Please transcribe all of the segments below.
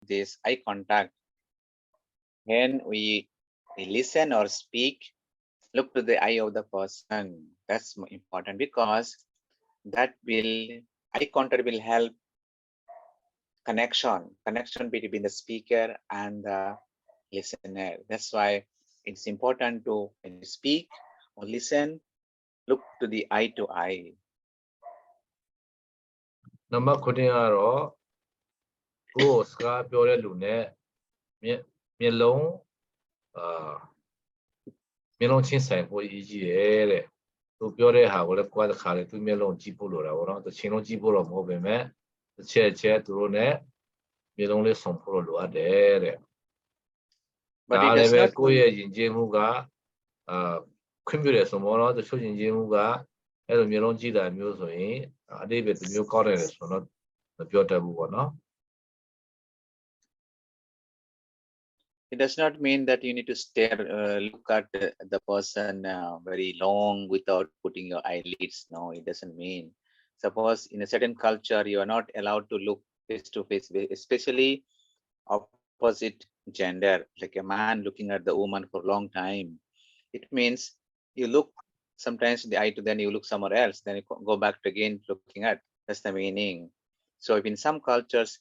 this eye contact. When we listen or speak, look to the eye of the person. That's important because that will eye contact will help connection between the speaker and the listener. That's why it's important to, when you speak or listen, look to the eye to eye. Number 9ကတော့ကိုယ်စကားပြောတဲ့လူနဲ့မျက်လုံးချင်းဆိုင်ဖို့အရေးကြီးတယ်တဲ့သူပြောတဲ့ဟာကိုလည်းကိုယ်တစ်ခါလေသူမျက်လုံးကြည့်ဖို့လိုတာပေါ့နော်တစ်ချိန်လုံးကြည့်ဖို့တော့မဟုတ်ပေမဲ့တစ်ချက်သူတို့နဲ့မျက်လုံးလေးဆုံဖို့လိုအပ်တယ်တဲ့ဒါလည်းပဲကိုယ့်ရဲ့ယဉ်ကျေးမှုကခွင့်ပြုတယ်ဆိုတော့တချို့ယဉ်ကျေးမှုကအဲ့လိုမျက်လုံးကြည့်တာမျိုးဆိုရင်အတိတ်ပဲတစ်မျိုးကောက်တယ်ဆိုတော့မပြောတတ်ဘူးပေါ့နော် It does not mean that you need to stare, look at the person very long without putting your eyelids. No, it doesn't mean. Suppose in a certain culture, you are not allowed to look face to face, especially opposite gender, like a man looking at the woman for a long time. It means you look sometimes the eye to then you look somewhere else, then you go back to again looking at. That's the meaning. So if in some cultures,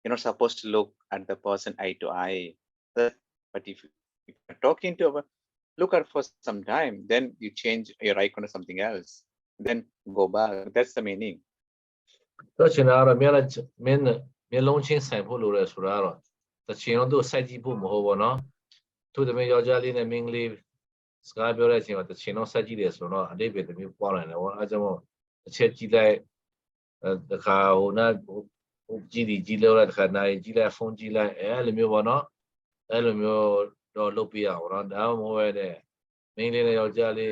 you're not supposed to look at the person eye to eye. But if you're talking to a look at for some time, then you change your icon to something else, then go back. That's the meaning. တော့ချင်တာကတော့မျက်လုံးချင်းဆိုင်ဖို့လိုတယ်ဆိုတာတော့တစ်ချိန်လုံးသူစိုက်ကြည့်ဖို့မဟုတ်ဘောနော်သူတမင်ယောက်ျားလေးနဲ့မိန်းကလေးစကားပြောတဲ့အချိန်မှာတစ်ချိန်လုံးစိုက်ကြည့်တယ်ဆိုတော့အတိတ်ပဲတစ်မျိုးပွားနိုင်တယ်ဘောအဲကြောင့်တစ်ချက်ကြည့်လိုက်တခါဟိုကြည့်လို့တခါနိုင်ကြည့်လိုက်ဖုန်းကြည့်လိုက်အဲလိုမျိုးပေါ့နော်အဲ့လိုမျိုးတော့လုပ်ပြရအောင်နော်ဒါမှမဟုတ်ရဲ့မိန်းလေးနဲ့ယောက်ျားလေး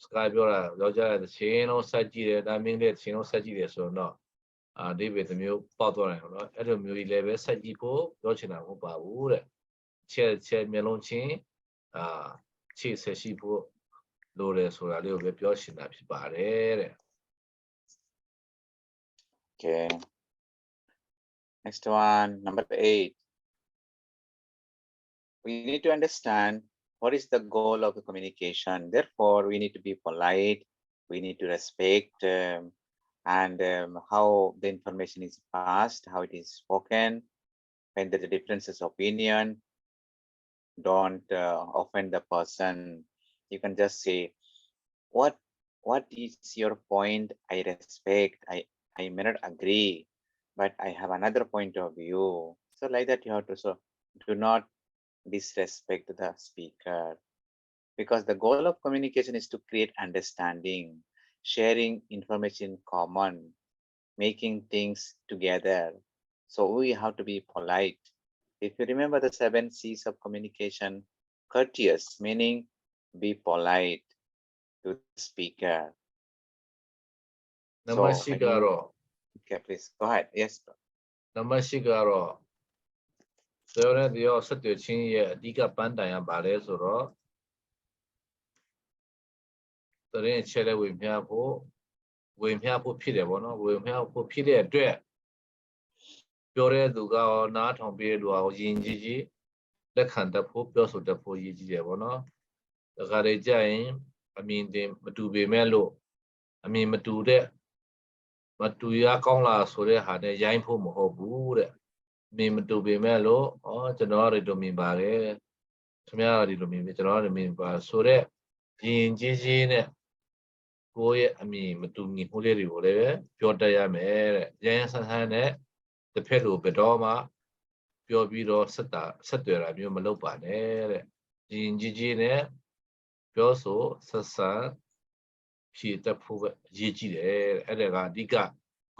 စကားပြောတာယောက်ျားရဲ့တစ်ချိန်လုံးစိုက်ကြည့်တယ်ဒါမိန်းလေးတစ်ချိန်လုံးစိုက်ကြည့်တယ်ဆိုတော့အတိတ်ပဲတစ်မျိုးပေါက်သွားတယ်နော်အဲ့လိုမျိုးကြီးလည်းပဲစိုက်ကြည့်ဖို့ပြောချင်တာမဟုတ်ပါဘူးတဲ့ချက်မျက်လုံးချင်းခြေဆက်ရှိဖို့လိုတယ်ဆိုတာလေးကိုပဲပြောချင်တာဖြစ်ပါတယ်တဲ့ Okay. Next one, number 8. We need to understand what is the goal of the communication. Therefore, we need to be polite. We need to respect and how the information is passed, how it is spoken. When there are differences of opinion, don't offend the person. You can just say, what is your point? I respect. I may not agree, but I have another point of view. So like that you have to, so do not disrespect the speaker, because the goal of communication is to create understanding, sharing information common, making things together. So we have to be polite. If you remember the 7 C's of communication, courteous, meaning be polite to the speaker. Number 6 ကတော့ Okay, please go ahead. Yes. Number 6ကတော့ဆိုရတဲ့တရားဆက်သွယ်ခြင်းရဲ့အဓိကပန်းတိုင်ကဘာလဲဆိုတော့တရင်ချက်လဲဝင်ပြဖို့ဖြစ်တယ်ပေါ့နော်ဝင်ပြဖို့ဖြစ်တဲ့အတွက်ပြောတဲ့သူကနားထောင်ပြီးတဲ့လူကယဉ်ကျေးကြီးလက်ခံတတ်ဖို့ပြောဆိုတတ်ဖို့ရည်ကြီးတယ်ပေါ့နော်ဒါကြတဲ့ကြရင်အမြင်တင်မတူပေမဲ့လို့အမြင်မတူတဲ့မတူရကောင်းလားဆိုတဲ့ဟာနဲ့ရိုင်းဖို့မဟုတ်ဘူးတဲ့မြင်မတူပေမဲ့လို့ကျွန်တော်တို့တို့မြင်ပါတယ်ခင်ဗျားတို့ဒီလိုမြင်ပြီကျွန်တော်တို့မြင်ပါဆိုတဲ့ယဉ်ကျေးကြီးနဲ့ကိုယ့်ရဲ့အမြင်မတူညီမှုလေးတွေကိုလည်းပြောတတ်ရမယ်တဲ့ရရင်ဆန်းဆန်းနဲ့တစ်ဖက်လိုဘယ်တော့မှပြောပြီးတော့ဆက်သွယ်တာမျိုးမလုပ်ပါနဲ့တဲ့ယဉ်ကျေးကြီးနဲ့ပြောဆိုဆက်ဆံဖြည့်တတ်ဖို့ပဲအရေးကြီးတယ်အဲ့ဒါကအဓိက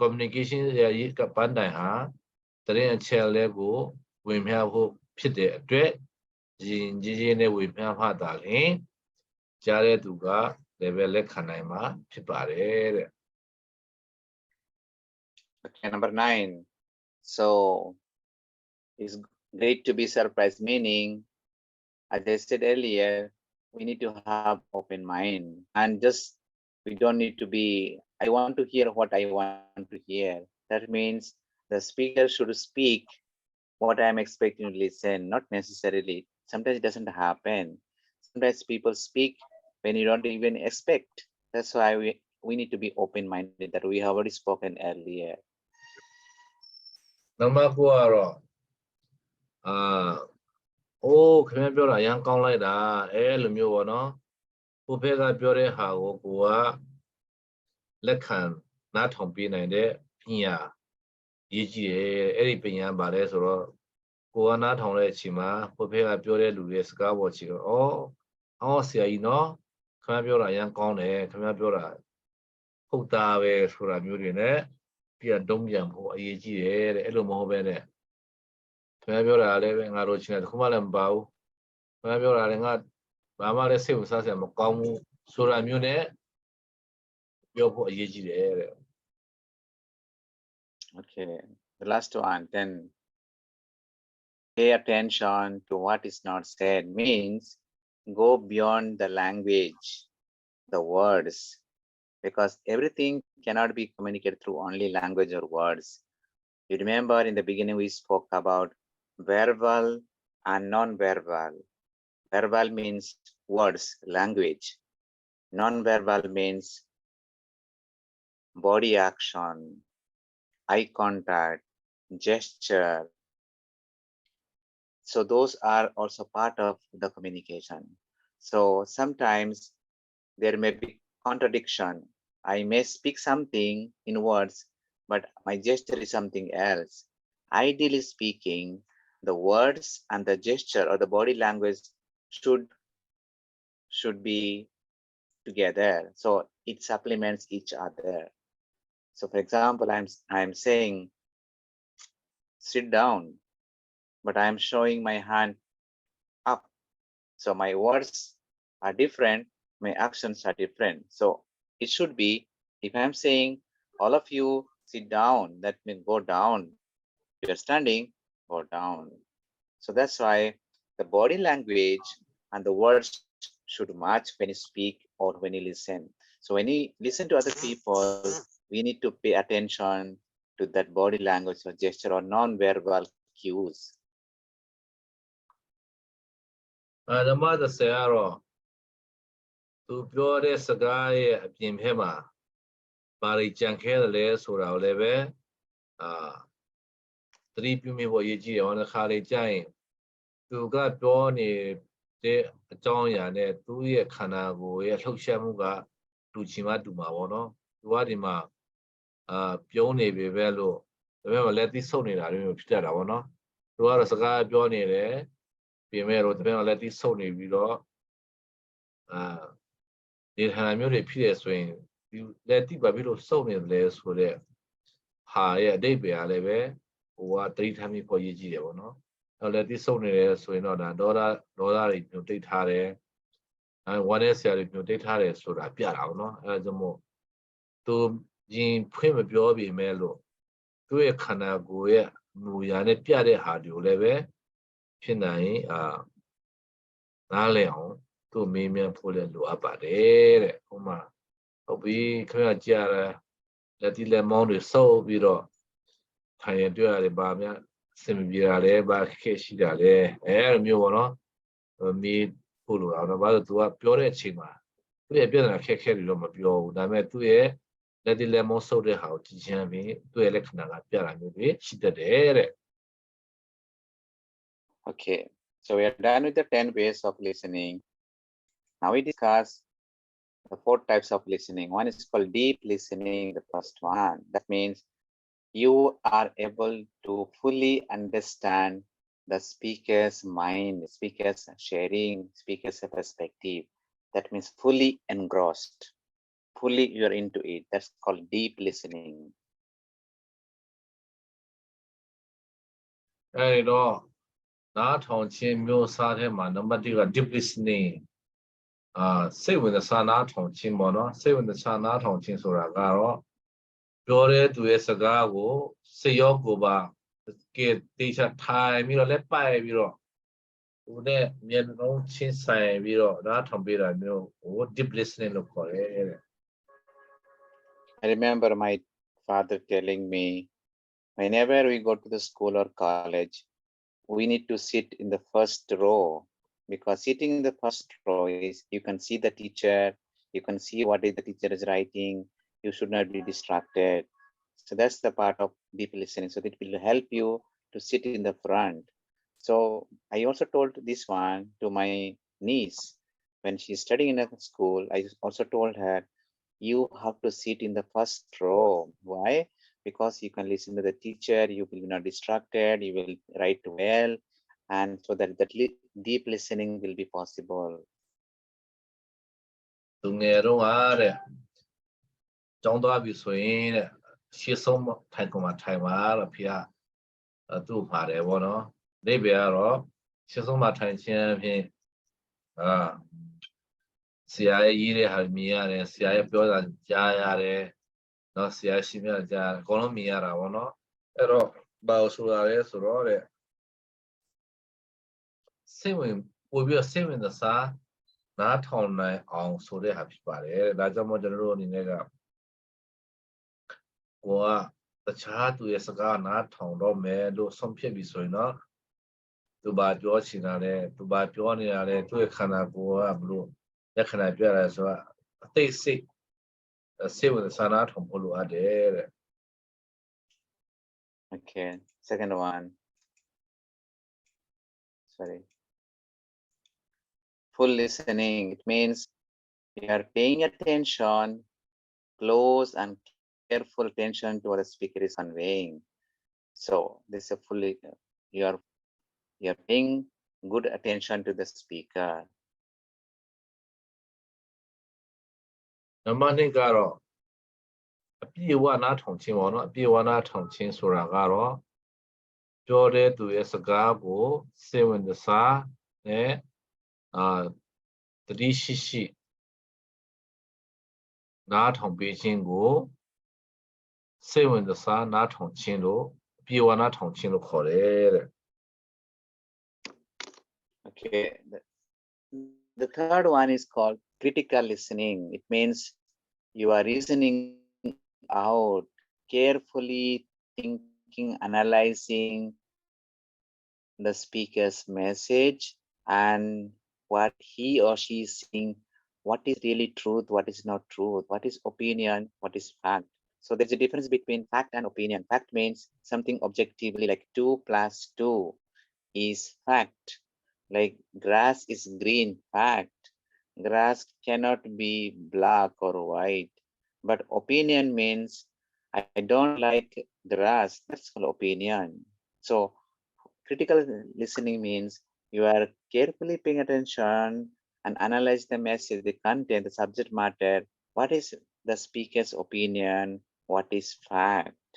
communication ရဲ့ကပန်းတိုင်ဟာတရင်အချက်လဲကိုဝင်ပြဖို့ဖြစ်တဲ့အတွက်ယဉ်ကျေးနဲ့ဝင်ပြမှသာလျှင်ကြားတဲ့သူကလည်းပဲလက်ခံနိုင်မှာဖြစ်ပါတယ်တဲ့ Okay, number 9. So it's great to be surprised, meaning, as I said earlier, we need to have open mind and just we don't need to be, I want to hear what I want to hear. That means The speaker should speak what I'm expecting to listen, not necessarily. Sometimes it doesn't happen. Sometimes people speak when you don't even expect. That's why we need to be open-minded that we have already spoken earlier. Number 9ကတော့အိုးခင်ဗျပြောတာအရင်ကောင်းလိုက်တာလိုမျိုးပေါ့နော်ကိုဖက်ကပြောတဲ့ဟာကိုကိုကလက်ခံနားထောင်ပေးနိုင်တဲ့ပညာရေးကြည့်တယ်အဲ့ဒီပညာပါလဲဆိုတော့ကိုကနားထောင်တဲ့အချိန်မှာကိုဖက်ကပြောတဲ့လူတွေစကားပေါ်ချီတော့အော်ဆရာကြီးနော်ခင်ဗျပြောတာအရင်ကောင်းတယ်ခင်ဗျပြောတာဟုတ်သားပဲဆိုတာမျိုးတွေနဲ့ပြန်တုံးပြန်ဖို့အရေးကြီးတယ်တဲ့အဲ့လိုမဟုတ်ပဲနဲ့ခင်ဗျပြောတာလည်းပဲငါတို့ချင်းတယ်တခုမှလည်းမပါဘူးခင်ဗျပြောတာလည်းငါဘာမှလည်းစိတ်ဝင်စားစရာမကောင်းဘူးဆိုတာမျိုးနဲ့ပြောဖို့အရေးကြီးတယ်တဲ့ Okay, the last one, then pay attention to what is not said means go beyond the language, the words, because everything cannot be communicated through only language or words. You remember in the beginning we spoke about verbal and non-verbal. Verbal means words, language. Non-verbal means body action, eye contact, gesture. So those are also part of the communication. So sometimes there may be contradiction. I may speak something in words, but my gesture is something else. Ideally speaking, the words and the gesture or the body language should be together. So it supplements each other. So for example, I'm saying, sit down, but I'm showing my hand up. So my words are different, my actions are different. So it should be, if I'm saying, all of you sit down, that means go down. You're standing, go down. So that's why the body language and the words should match when you speak or when you listen. So when you listen to other people, we need to pay attention to that body language or gesture or non-verbal cues. ဓမ္မ30ကတော့သူပြောတဲ့စကားရဲ့အပြင်ဘက်မှာဘာတွေကြံခဲတယ်လဲဆိုတာကိုလည်းပဲသတိပြုမိဖို့အရေးကြီးတယ်ဟောတစ်ခါလေကြာရင်သူကပြောနေတဲ့အကြောင်းအရာနဲ့သူ့ရဲ့ခန္ဓာကိုယ်ရဲ့လှုပ်ရှားမှုကတူချင်မှတူမှာပေါ့နော်သူကဒီမှာပြုံးနေပြီပဲလို့ဒါပေမဲ့လက်သိဆုပ်နေတာမျိုးဖြစ်တတ်တာပေါ့နော်သူကတော့စကားပြောနေတယ်ပြင်မဲ့တော့ဒါပေမဲ့လက်သိဆုပ်နေပြီးတော့ဒီဌာနမျိုးတွေဖြစ်ရဆိုရင်ဒီလက်သိဘာဖြစ်လို့စုပ်နေတယ်လဲဆိုတော့ဟာရဲ့အတိတ်ပဲအားလည်းပဲဟိုကတတိထမ်းပြီးပေါ်ရေးကြည့်တယ်ပေါ့နော်အဲ့လက်သိစုပ်နေတယ်ဆိုရင်တော့ဒါဒေါသတွေမျိုးတိတ်ထားတယ်ဝမ်းနဲ့ဆရာတွေမျိုးတိတ်ထားတယ်ဆိုတာပြတာပေါ့နော်အဲ့ဒါကြောင့်မို့သူရင်ဖွင့်မပြောပြီမဲ့လို့သူ့ရဲ့ခန္ဓာကိုယ်ရဲ့မူရာနဲ့ပြတဲ့ဟာတွေကိုလည်းပဲဖြစ်နိုင်နားလည်အောင်သူမေးမြန်းဖို့လည်းလိုအပ်ပါတယ်တဲ့ဟိုမှာဟုတ်ပြီခင်ဗျာကြားတယ်လက်တီလက်မောင်းတွေစုပ်ပြီးတော့ထိုင်ရတွေ့ရတယ်ဗာများစင်မပြေတာလဲဗာခက်ရှိတာလဲအဲ့လိုမျိုးပေါ့နော်မေးဖို့လိုတာတော့ဘာလို့ तू ကပြောတဲ့အချိန်မှာသူ့ရဲ့ပြဿနာခက်တွေတော့မပြောဘူးဒါပေမဲ့သူ့ရဲ့လက်တီလက်မောင်းစုပ်တဲ့ဟာကိုကြည့်ချင်ပြီးသူ့ရဲ့လက္ခဏာကပြတာမျိုးတွေရှိတတ်တယ်တဲ့ Okay, so we are done with the 10 ways of listening. Now we discuss the 4 types of listening. One is called deep listening, the first one. That means you are able to fully understand the speaker's mind, speaker's sharing, speaker's perspective. That means fully engrossed, fully you're into it. That's called deep listening. အဲ့တော့နားထောင်ခြင်းမျိုးစားထဲမှာနံပါတ်1က deep listening စိတ်ဝင်စားနားထောင်ခြင်းပေါ့နော်စိတ်ဝင်စားနားထောင်ခြင်းဆိုတာကတော့ပြောတဲ့သူရဲ့စကားကိုစိတ်ရောကိုယ်ပါကဲတေချာထိုင်ပြီးတော့လက်ပိုက်ပြီးတော့ဟိုနဲ့မျက်လုံးချင်းဆိုင်ပြီးတော့နားထောင်ပေးတာမျိုးဟို deep listening လို့ခေါ်တယ်တဲ့ I remember my father telling me Whenever we go to the school or college, we need to sit in the first row, because sitting in the first row is you can see the teacher, you can see what is the teacher is writing, you should not be distracted. So that's the part of deep listening. So it will help you to sit in the front. So I also told this one to my niece when she's studying in a school. I also told her, you have to sit in the first row. Why? Because you can listen to the teacher, you will be not distracted, you will write well, and so that deep listening will be possible. သူငယ်တော့အားတဲ့ကျောင်းသွားပြီဆိုရင်တဲ့ရှေ့ဆုံးထိုင်ကုန်မှာထိုင်ပါတော့ဖေကသူ့မှာတယ်ဗောနော်နေပြကတော့ရှေ့ဆုံးမှာထိုင်ခြင်းဖြင့်ဆရာရဲ့ရေးတဲ့ဟာမြင်ရတယ်ဆရာရဲ့ပြောတာကြားရတယ်နော်ဆရာရှိမြတ်ကြားအကုန်လုံးမြင်ရတာဗောနော်အဲ့တော့ဘာလို့ဆိုတာလဲဆိုတော့တဲ့စိတ်ဝင်ပို့ပြီးစိတ်ဝင်သစားနားထောင်နိုင်အောင်ဆိုတဲ့ဟာဖြစ်ပါတယ်ဒါကြောင့်မို့ကျွန်တော်တို့အနေနဲ့ကကိုကတခြားသူရဲ့စကားနားထောင်တော့မယ်လို့ဆုံးဖြတ်ပြီးဆိုရင်တော့သူဘာပြောချင်တာလဲသူဘာပြောနေတာလဲသူ့ရဲ့ခန္ဓာကိုယ်ကဘလို့လက္ခဏာပြရဲဆိုတော့အသိစိတ်ဝင်စားနားထောင်ဖို့လိုအပ်တယ်တဲ့ Okay, second one. Sorry. Full listening. It means you are paying attention, close and careful attention to what the speaker is conveying. So this is a fully, you are paying good attention to the speaker. နံပါတ်2ကတော့အပြည့်အဝနားထောင်ခြင်းပေါ့နော်အပြည့်အဝနားထောင်ခြင်းဆိုတာကတော့ပြောတဲ့သူရဲ့စကားကိုစိတ်ဝင်စားနဲ့တတိရှိနားထောင်ပေးခြင်းကိုစိတ်ဝင်စားနားထောင်ခြင်းလို့အပြည့်အဝနားထောင်ခြင်းလို့ခေါ်တယ်တဲ့ Okay, the third one is called critical listening. It means you are reasoning out, carefully thinking, analyzing the speaker's message and what he or she is saying, what is really truth, what is not truth, what is opinion, what is fact. So there's a difference between fact and opinion. Fact means something objectively, like 2 plus 2 is fact. Like grass is green, fact. Grass cannot be black or white. But opinion means I don't like grass. That's called opinion. So critical listening means you are carefully paying attention and analyze the message, the content, the subject matter. What is the speaker's opinion? What is fact?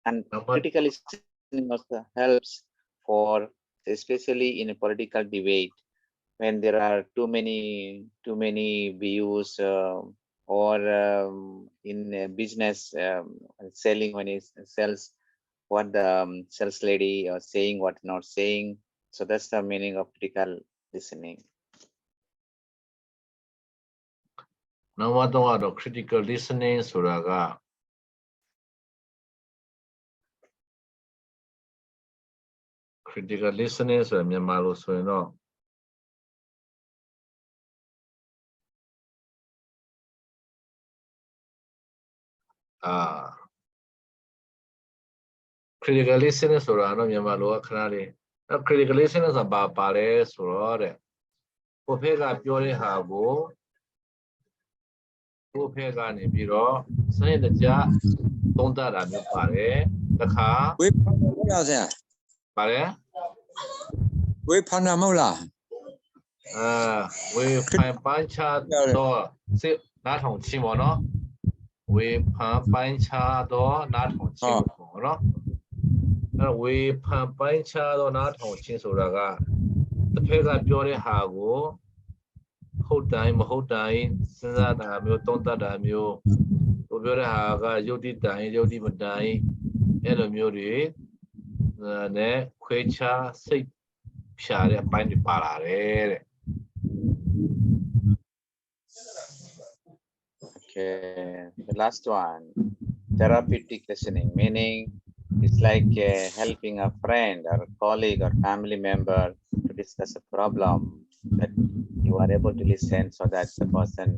And critical listening also helps for, especially in a political debate, when there are too many views, or in business selling, when it sells what the sales lady is saying, what not saying. So that's the meaning of critical listening. Number 3ကတော့ critical listening ဆိုတာက critical listening ဆိုတာမြန်မာလိုဆိုရင်တော့critical listening ဆိုတာတော့မြန်မာလိုကခဏလေး critical listening ဆိုတာဘာလဲဆိုတော့တဲ့ကိုဖက်ကပြောတဲ့ဟာကိုကိုဖက်ကနေပြီးတော့စနစ်တကျသုံးသပ်တာမျိုးပါတယ်တခါဝေးဖန်မဟုတ်လားဆရာ ပါတယ်ဝေးဖန်မဟုတ်လားဝေဖန်ပန်းချတော့စစ်နားထောင်ခြင်းပေါ့နော်ဝေဖန်ပန်းချတော့နားထောင်ခြင်းပေါ့နော်ဝေဖန်ပန်းချတော့နားထောင်ခြင်းဆိုတာကတစ်ဖက်ကပြောတဲ့ဟာကိုဟုတ်တိုင်းမဟုတ်တိုင်းစဉ်းစားတာမျိုးသုံးသပ်တာမျိုးဟိုပြောတဲ့ဟာကယုတ်တိတိုင်းယုတ်တိမတိုင်းအဲ့လိုမျိုးတွေနဲ့ခွဲခြားစိတ်ဖြာတဲ့အပိုင်းတွေပါလာတယ်တဲ့ Okay, the last one. therapeutic listening, meaning it's like helping a friend or a colleague or family member to discuss a problem, that you are able to listen so that the person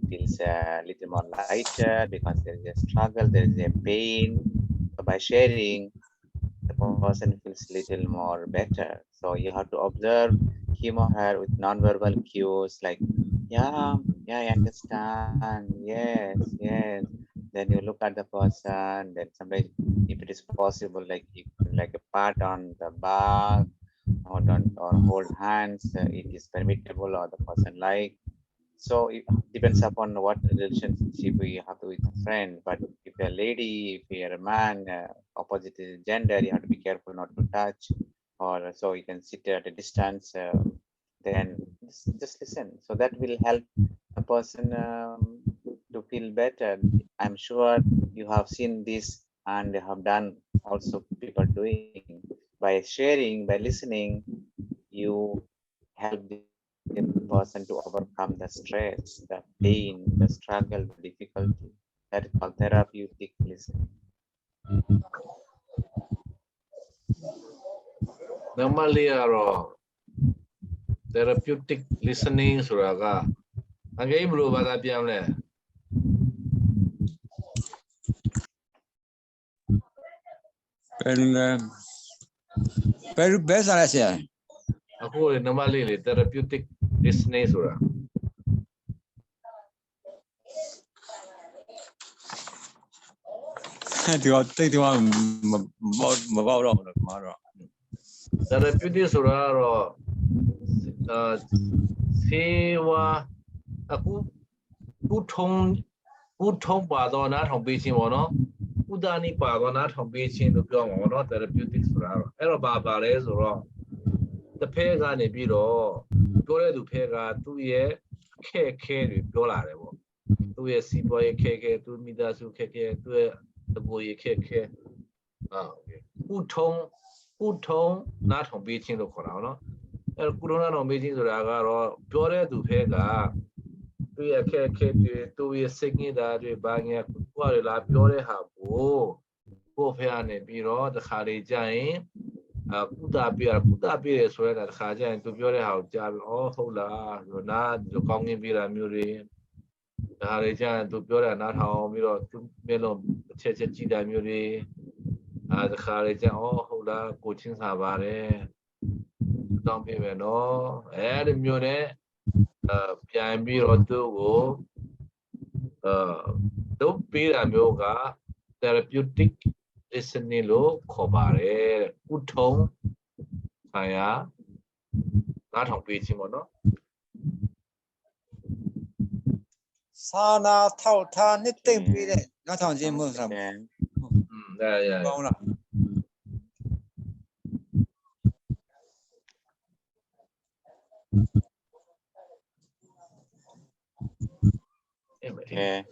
feels a little more lighter because there is a struggle, there is a pain. So by sharing, the person feels little more better. So you have to observe him or her with non-verbal cues like, yeah, I understand. Yes, yes. Then you look at the person. Then sometimes, if it is possible, like you like a pat on the back or hold hands, it is permissible or the person like. So it depends upon what relationship we have with a friend. But if you're a lady, if you're a man, opposite gender, you have to be careful not to touch, or so you can sit at a distance. Then just listen. So that will help a person to feel better. I'm sure you have seen this and have done also people doing by sharing, by listening, you help the person to overcome the stress, the pain, the struggle, the difficulty. That is called therapeutic listening. Normally ကတော့ therapeutic listening ဆိုတာကအငယ်ဘယ်လိုဘာသာပြန်လဲ Best là gì? အခုလေ normally လေ therapeutic listening ဆိုတာ ဒီတော့မပေါ့တော့ဘူးမှာတော့ therapeutic ဆိုတာကတော့ဆေးဝါးအခုကုထုံးပါတော့နားထောင်ပေးခြင်းပေါ့နော်ကုသနည်းပါတော့နားထောင်ပေးခြင်းလို့ပြောမှာပေါ့နော် therapeutic ဆိုတာတော့အဲ့တော့ဘာလဲဆိုတော့တစ်ဖက်ကနေပြီးတော့ပြောတဲ့သူဖက်ကသူ့ရဲ့ခဲတွေပြောလာတယ်ပေါ့သူ့ရဲ့စီးပွားရေးခဲသူ့မိသားစုခဲသူ့ရဲ့တဘူရေးခဲကုထုံးနားထောင်ပေးခြင်းလို့ခေါ်တာပေါ့နော်အဲ့ကုထုံးနားထောင်ပေးခြင်းဆိုတာကတော့ပြောတဲ့သူဖက်ကသူ့ရဲ့ခဲတွေသူ့ရဲ့စိတ်ငြိတာတွေဘာညာကိုယ်လာပြောတဲ့ဟာကိုဖက်ကနေပြီးတော့တခါလေကြာရင်ကုသပြရဆိုရတာတခါကျရင်သူပြောတဲ့ဟာကိုကြားပြီးဟုတ်လားဆိုနားကောင်းကင်ပြတာမျိုးတွေဒါတွေကျရင်သူပြောတာနားထောင်ပြီးတော့သူမျက်လုံးတစ်ချက်ကြည့်တာမျိုးတွေတခါလေကျရင်ဟုတ်လားကိုချင်းစာပါတယ်တောင်းပြမယ်နော်အဲ့ဒီမျိုးနဲ့ပြန်ပြီးတော့သူ့ကိုလုပ်ပေးတာမျိုးက therapeutic listening လို့ခေါ်ပါတယ်ကုထုံးဆိုင်ရာနားထောင်ပေးခြင်းပေါ့နော်စာနာထောက်ထားနှစ်သိမ့်ပေးတဲ့နားထောင်ခြင်းမဟုတ်လား yeah ကောင်းလား Okay.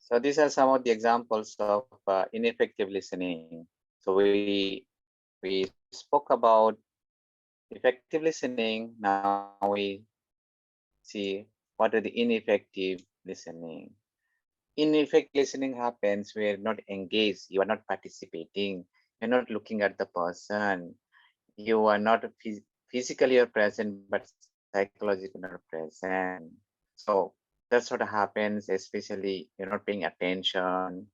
So these are some of the examples of ineffective listening. So we spoke about effective listening. Now we see what are the ineffective listening. Ineffective listening happens where you're not engaged, you are not participating, you're not looking at the person, you are not physically present, but psychologically not present. So that's what happens, especially you're not paying attention,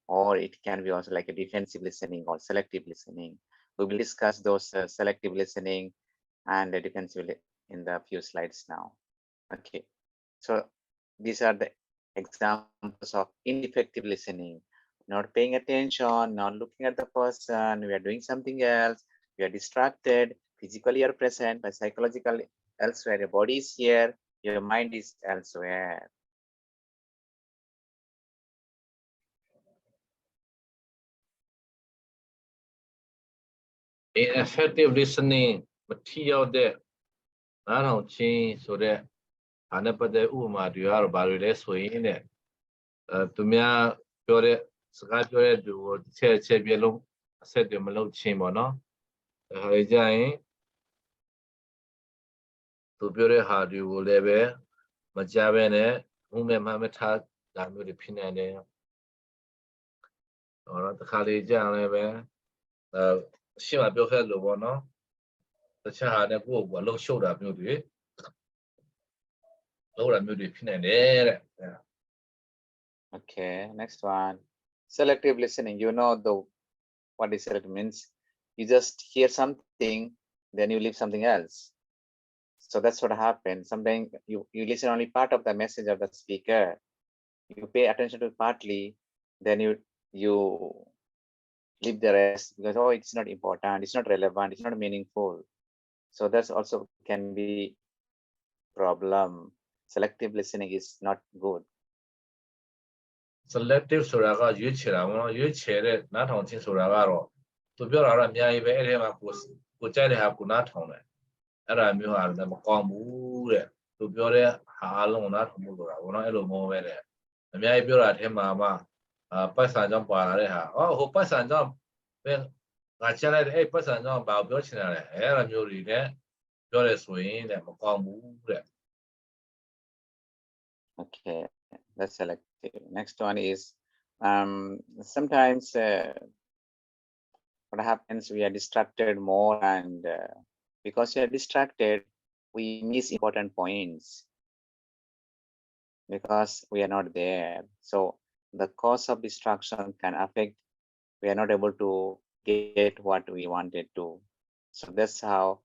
or it can be also like a defensive listening or selective listening. We will discuss those selective listening and the defensive in the few slides now. Okay, so these are the examples of ineffective listening. Not paying attention, not looking at the person, we are doing something else, we are distracted, physically you're present, but psychologically elsewhere. Your body is here, your mind is elsewhere. Effective listening မထီရောက်တဲ့နားထောင်ခြင်းဆိုတဲ့ဒါနဲ့ပတ်သက်ဥပမာတွေကတော့ဘာတွေလဲဆိုရင်တဲ့သူများပြောတဲ့စကားပြောတဲ့သူကိုချက်ပြလုံးအဆက်တွေမလုပ်ချင်းပေါ့နော်ဒါဟာကြရင်သူပြောတဲ့ဟာတွေကိုလည်းပဲမကြားဘဲနဲ့ဥမဲ့မှမထားဒါမျိုးတွေဖြစ်နေတယ် တော့တစ်ခါလေကြာလည်းပဲရှင်းမပြောခဲ့လို့ပေါ့နော်တခြားဟာနဲ့ကိုယ့်ကိုယ်အလုံးရှုပ်တာမျိုးတွေလောက်တာမျိုးတွေဖြစ်နေတယ်တဲ့ Okay, next one. Selective listening. You know what is selective means? You just hear something, then you leave something else. So that's what happens. Sometimes you listen only part of the message of the speaker. You pay attention to partly, then you leave the rest because oh, it's not important, it's not relevant, it's not meaningful. So that's also can be problem. Selective listening is not good. selective ဆိုတာကရွေးချယ်တာပေါ့နော်ရွေးချယ်တဲ့နားထောင်ခြင်းဆိုတာကတော့သူပြောတာတော့အများကြီးပဲအဲ့ဒီမှာကိုကြိုက်တဲ့ဟာကိုနားထောင်တယ်အဲ့ဒါမျိုးဟာလည်းမကောင်းဘူးတဲ့သူပြောတဲ့ဟာအလုံးကိုနားထောင်ဖို့ဆိုတာပေါ့နော်အဲ့လိုမဟုတ်ပဲတဲ့အများကြီးပြောတာအထက်မှာပတ်စံကြောင့်ပါလာတဲ့ဟာဟိုပတ်စံကြောင့်ပဲငါချက်လိုက်တဲ့အဲ့ပတ်စံကြောင့်ဘာပြောချင်တာလဲအဲ့လိုမျိုးတွေနဲ့ပြောရဲဆိုရင်တဲ့မကောင်းဘူးတဲ့ Okay, that's selective. Next one is sometimes what happens, we are distracted more, and because we are distracted, we miss important points because we are not there. So the cause of distraction can affect, we are not able to get what we wanted to. So that's how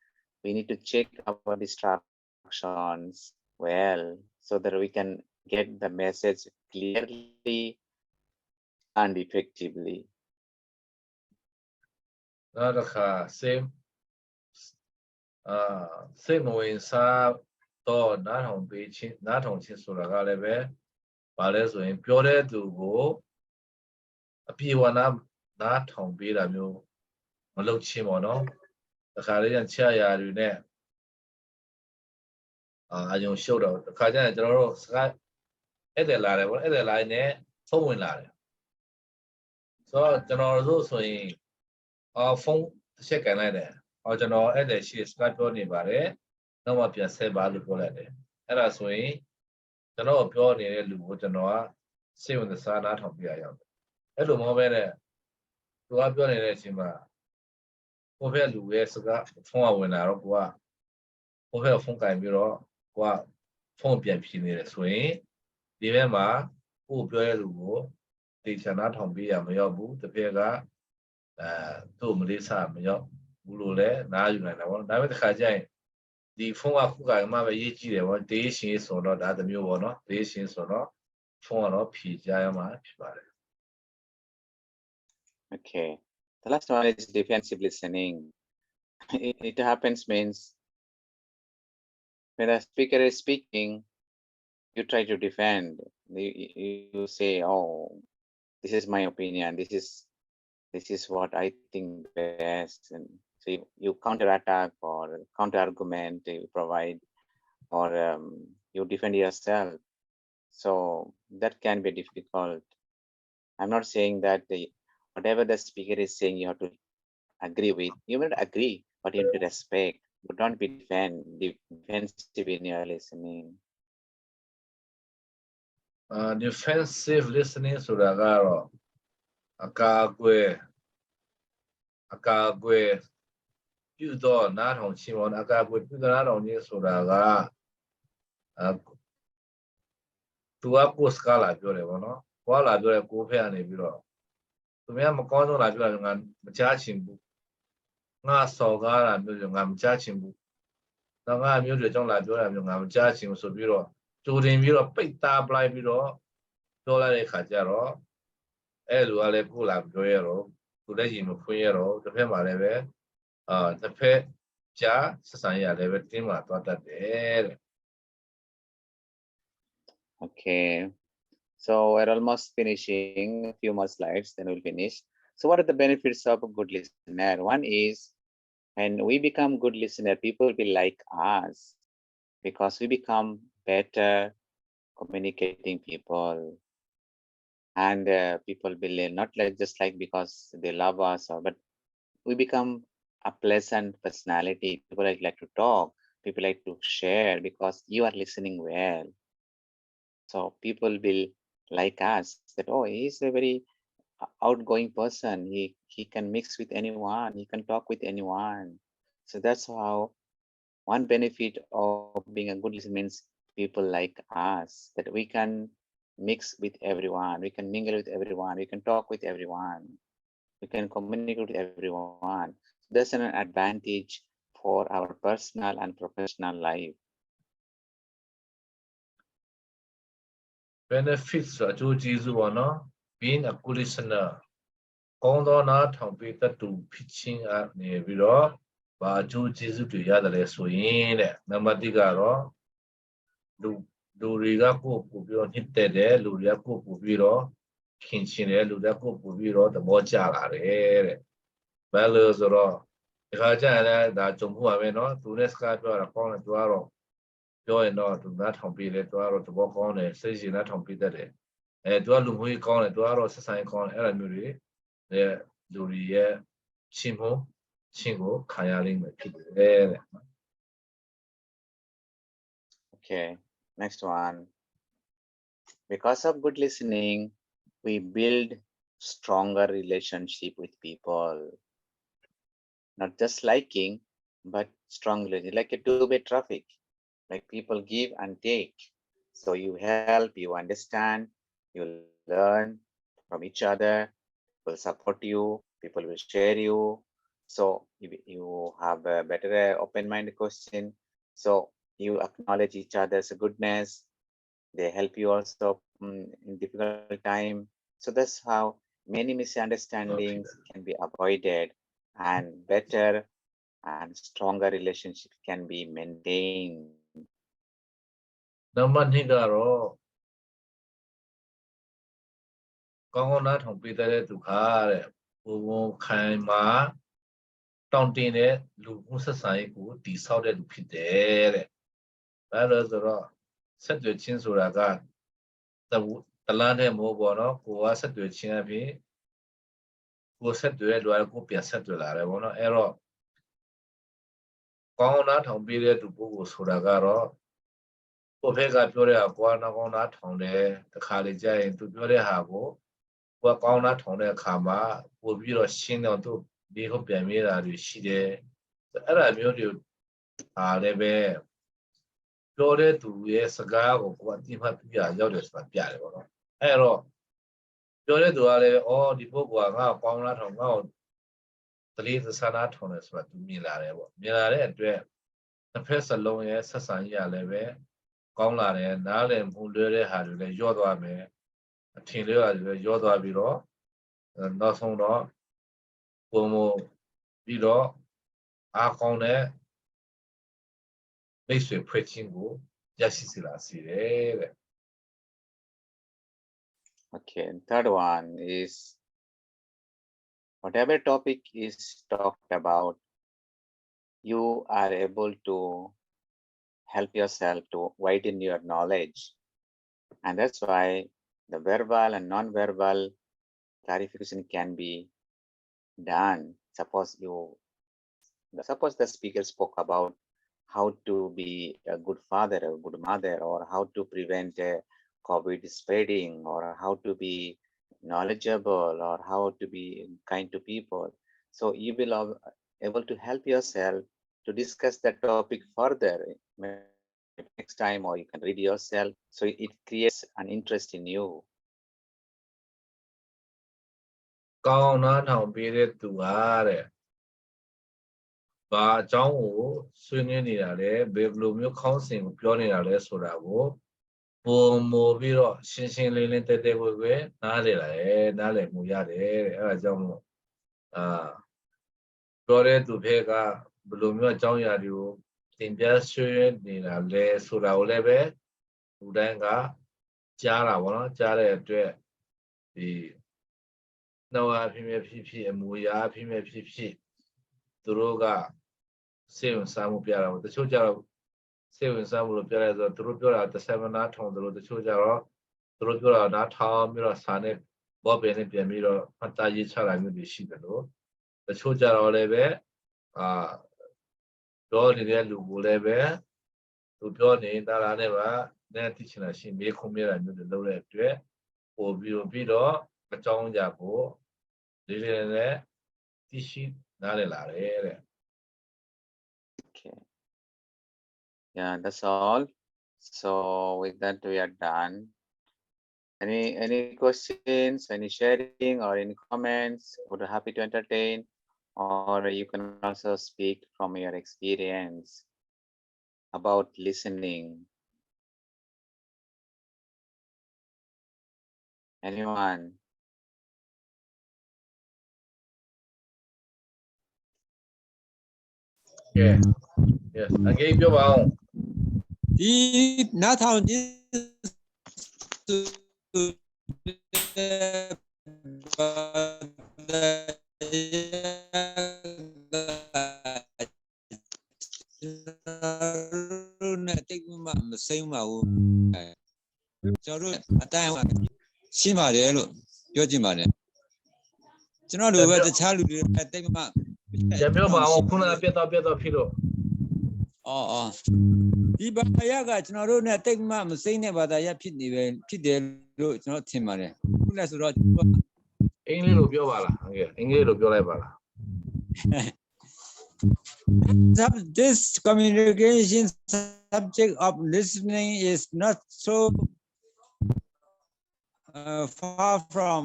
we need to check our distractions well so that we can get the message clearly and effectively. နောက်တစ်ခါ same စိတ်မဝင်စားတော့နားထောင်ခြင်းဆိုတာကလည်းပဲဘာလဲဆိုရင်ပြောတဲ့သူကိုအပြေဝနားထောင်ပေးတာမျိုးမလုပ်ချင်းပေါ့နော်တခါလေးချာရာတွေနဲ့အယုံရှုပ်တော့တခါကျရင်ကျွန်တော်တို့စကားအဲ့တယ်လာတယ်ပေါ့အဲ့တယ်လာရင်လည်းဖုန်းဝင်လာတယ်ဆိုတော့ကျွန်တော်တို့ဆိုရင်ဖုန်းတစ်ချက်ကန်လိုက်တယ်ကျွန်တော်အဲ့တယ်ရှိစကားပြောနေပါတယ်နောက်မှပြန်ဆက်ပါလို့ပြောလိုက်တယ်အဲ့ဒါဆိုရင်ကျွန်တော်ပြောနေတဲ့လူကိုကျွန်တော်ကစိတ်ဝင်စားနားထောင်ပြရအောင်အဲ့လိုမဟုတ်ပဲတဲ့သူကပြောနေတဲ့အချိန်မှာဟိုဘက်လူရဲ့စကားဖုန်းကဝင်လာတော့ကိုကဟိုဘက်ဖုန်းကင်ပြီးတော့ကိုကဖုန်းပြန်ဖြေနေတယ်ဆိုရင်ဒီဘက်မှာကိုပြောရတဲ့လူကိုတေချာနားထောင်ပြရမရောက်ဘူးတစ်ဖက်ကသူ့မလေးစားမရောက်ဘူးလို့လည်းနားယူနိုင်တာပေါ့ဒါပေမဲ့တစ်ခါကျရင်ဒီဖုန်းကခုကမှပဲရေးကြည့်တယ်ပေါ့တေးရှင်ဆိုတော့ဒါတစ်မျိုးပေါ့နော်တေးရှင်ဆိုတော့ဖုန်းကတော့ဖြေကြရမှာဖြစ်ပါတယ် Okay, the last one is defensive listening. It happens means when a speaker is speaking, you try to defend. You say, "Oh, this is my opinion. This is what I think best," and so you counterattack or counter argument you provide, or you defend yourself. So that can be difficult. I'm not saying that whatever the speaker is saying you have to agree with. You will agree, but you have to respect. But don't be defensive in your listening. Defensive listening ဆိုတာကတော့အကာအကွယ်ပြုတော့နားထောင်ခြင်းပေါ့အကာအကွယ်ပြုတော့နားထောင်ခြင်းဆိုတာကသူကကိုယ်စကားလာပြောတယ်ပေါ့နော်ကိုယ်လာပြောတဲ့ကိုယ်ဖက်ကနေပြီးတော့သူများမကောင်းဆုံးလာပြောတာငါမကြားချင်ဘူးငါစော်ကားတာမျိုးငါမကြားချင်ဘူးတော့ငါမျိုးတွေကြောင့်လာပြောတာမျိုးငါမကြားချင်ဘူးဆိုပြီးတော့ကြိုတင်ပြီးတော့ပိတ်သားပလိုက်ပြီးတော့ပြောလိုက်တဲ့ခါကျတော့အဲ့လူကလည်းကိုယ်လာပြောရတော့သူလည်းရင်မဖွင့်ရတော့တစ်ဖက်မှာလည်းပဲတစ်ဖက်ကြားဆက်ဆံရလည်းပဲတင်းမာသွားတတ်တယ်တဲ့ Okay, so we're almost finishing. A few more slides, then we'll finish. So what are the benefits of a good listener? One is when we become good listener, people will like us because we become better communicating people. And people will not just like because they love us, but we become a pleasant personality. People like to talk, people like to share because you are listening well. So people will like us that, oh, he's a very outgoing person. He can mix with anyone. He can talk with anyone. So that's how one benefit of being a good listener means people like us, that we can mix with everyone, we can mingle with everyone, we can talk with everyone, we can communicate with everyone. So that's an advantage for our personal and professional life. benefits အကျိုးကျေးဇူးပေါ့နော် being a good listener ကောင်းသောနားထောင်ပေးတတ်သူဖြစ်ခြင်းအနေပြီးတော့ဘာအကျိုးကျေးဇူးတွေရတယ်လဲဆိုရင်တဲ့နံပါတ်1ကတော့လူတွေကကိုယ်ပို့ပြီးတော့နှစ်သက်တယ်လူတွေကကိုယ်ပို့ပြီးတော့ခင်ချင်တယ်လူတွေကကိုယ်ပို့ပြီးတော့သဘောကျလာတယ်တဲ့ဘယ်လိုဆိုတော့ဒီခါကျရင်လည်းဒါကြုံမှုပါပဲเนาะသူနဲ့စကားပြောတာကောင်းတယ်သူကတော့ပြောရင်တော့သူနားထောင်ပေးတယ်သူကတော့သဘောကောင်းတယ်စိတ်ရှင်နားထောင်ပေးတတ်တယ်သူကလူမျိုးကြီးကောင်းတယ်သူကတော့ဆက်ဆံရေးကောင်းတယ်အဲ့လိုမျိုးတွေလူတွေရဲ့ချင်းကိုခံရလိမ့်မယ်ဖြစ်တယ်တဲ့ Okay, next one. Because of good listening, we build stronger relationship with people. Not just liking, but strong relationship, like a two-way traffic. Like people give and take. So you help, you understand, you learn from each other, people support you, people will share you. So you have a better open-minded question. So you acknowledge each other's goodness. They help you also in difficult time. So that's how many misunderstandings can be avoided and better and stronger relationships can be maintained. Number 2ကတော့ကောင်းကောင်းနားထောင်ပေးတဲ့သူခါတဲ့ဘုံဘုံခိုင်မာတောင့်တင်းတဲ့လူမှုဆက်ဆံရေးကိုတည်ဆောက်တဲ့လူဖြစ်တယ်တဲ့ဒါလို့ဆိုတော့ဆက်သွယ်ချင်းဆိုတာကတလားတဲ့မိုးပေါ့နော်ကိုကဆက်သွယ်ချင်းအဖြစ်ကိုဆက်သွယ်လွယ်ကိုပြန်ဆက်သွယ်လာတယ်ပေါ့နော်အဲ့တော့ကောင်းနားထောင်ပေးတဲ့သူပုဂ္ဂိုလ်ဆိုတာကတော့ကိုဖက်ကပြောတဲ့ဟာကိုကကောင်းနားထောင်တယ်တခါလေကြာရင်သူပြောတဲ့ဟာကိုကိုကကောင်းနားထောင်တဲ့အခါမှာပို့ပြီးတော့ရှင်းတော့သူဒီဟုတ်ပြန်မိတာတွေရှိတယ်အဲ့ဒါမျိုးတွေအားလည်းပဲပြောတဲ့သူရဲ့စကားကိုကိုကအတိအမှတ်ပြရောက်တယ်ဆိုတာပြတယ်ပေါ့နော်အဲ့တော့ပြောတဲ့သူကလည်းအော်ဒီပုဂ္ဂိုလ်ကငါ့ကိုကောင်းနားထောင်ငါ့ကိုတလေးသစားနားထောင်တယ်ဆိုတာသူမြင်လာတယ်ပေါ့မြင်လာတဲ့အတွက်တစ်ဖက်စလုံးရဲ့ဆက်ဆံရေးရလည်းပဲကောင်းလာတယ်နားလည်မှုလွဲတဲ့ဟာတွေလည်းရော့သွားမယ်အထင်လွဲတာတွေလည်းရော့သွားပြီးတော့နောက်ဆုံးတော့ပုံမပြီးတော့အားကောင်းတဲ့မိတ်ဆွေဖွဲ့ချင်းကိုရရှိစေလာစေတယ်တဲ့ Okay, and third one is whatever topic is talked about, you are able to help yourself to widen your knowledge. And that's why the verbal and non-verbal clarification can be done. Suppose the speaker spoke about how to be a good father, a good mother, or how to prevent COVID spreading, or how to be knowledgeable, or how to be kind to people. So you will be able to help yourself to discuss that topic further next time, or you can read yourself. So it creates an interest in you. ကောင်းနားထောင်ပေးတဲ့သူဟာတဲ့ဘာအကြောင်းကိုဆွေးနွေးနေတာလဲဘယ်လိုမျိုးခေါင်းစဉ်ကိုပြောနေတာလဲဆိုတာကိုပုံမူပြီးတော့ရှင်းရှင်းလင်းလင်းတဲတဲဝဲဝဲနားလည်လာတယ်နားလည်မှုရတယ်တဲ့အဲ့ဒါကြောင့်မို့ပြောတဲ့သူဖေကဘယ်လိုမျိုးအကြောင်းအရာတွေကိုသင်ပြဆွေးနေတာလဲဆိုတာကိုလည်းပဲလူတိုင်းကကြားတာပေါ့နော်ကြားတဲ့အတွက်ဒီနှောက်အဖြစ်ဖြစ်အမူအရာအဖြစ်ဖြစ်သူတို့ကစေဝင်စားမှုပြတာပေါ့တချို့ကြတော့စေဝင်စားမှုလို့ပြောရဲဆိုတော့သူတို့ပြောတာတစ်ဆက်မနာထောင်သူတို့တချို့ကြတော့သူတို့ပြောတာနားထောင်ပြီးတော့စာနဲ့ဘောပင်နဲ့ပြန်ပြီးတော့မှတ်သားရေးချတာမျိုးတွေရှိတယ်လို့တချို့ကြတော့လည်းပဲပြောနေတဲ့လူကိုလည်းပဲသူပြောနေတာလည်းနဲ့ပါနဲ့တိချင်တာရှိမေးခွန်းမြဲတာမျိုးတွေလုပ်တဲ့အတွက်ပို့ပြီးတော့ အကြောင်းကြကိုလေးလေးနဲ့သိရှိနားလည်လာတယ်တဲ့ Okay. Yeah, that's all. So with that we are done. Any questions, any sharing or any comments? Would be happy to entertain, or you can also speak from your experience about listening. Anyone? Yes. Yes. Again ပြောပါအောင် ဒီနားထောင်ခြင်းနဲ့တိတ်မှမစိမ့်ပါဘူးကျွန်တော်တို့အတိုင်းရှင်းပါတယ်လို့ပြောချင်ပါတယ်ကျွန်တော်တို့ပဲတခြားလူတွေတိတ်မှ ပြန်ပြောပါအောင်ခုနကပြတ်တော့ဖြစ်လို့ အော်ဒီဘာသာရကကျွန်တော်တို့နဲ့တိတ်မှမစိမ့်တဲ့ဘာသာရဖြစ်နေပဲဖြစ်တယ်လို့ကျွန်တော်ထင်ပါတယ်ခုနဆိုတော့အင်္ဂလိပ်လိုပြောပါလားဟုတ်ကဲ့အင်္ဂလိပ်လိုပြောလိုက်ပါလား This communication subject of listening is not so far from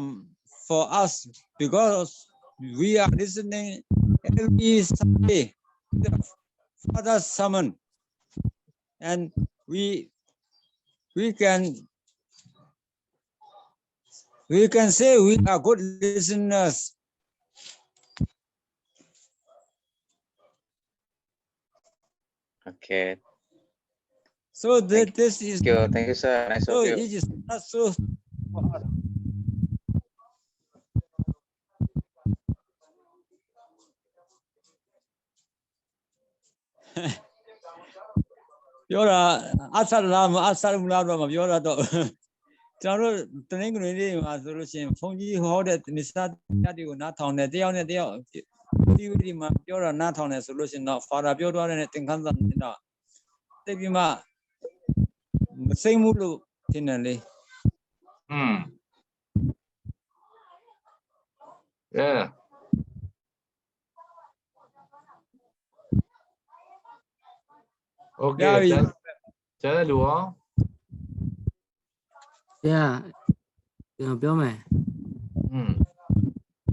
for us because we are listening every Sunday the Father's sermon and we can say we are good listeners. Okay. So that this is Thank you, sir. Nice so of you. it is not so hard. ပြောတာအဆရလားမအဆရမလားတော့မပြောတော့ကျွန်တော်တို့တနင်္ဂနွေနေ့မှာဆိုလို့ရှိရင်ဘုန်းကြီးဟောတဲ့နိစ္စတရားတွေကိုနားထောင်တယ်တယောက်နဲ့တယောက်ဒီဝိဒီမှာပြောတာနားထောင်တယ်ဆိုလို့ရှိရင်တော့ဖာသာပြောသွားတဲ့သင်္ကန်းစာနဲ့တော့သိပြီးမှမစိမ့်ဘူးလို့ထင်တယ်လေ Yeah. Okay. ကျန်တဲ့လူရော ကျွန်တော်ပြောမယ် อืม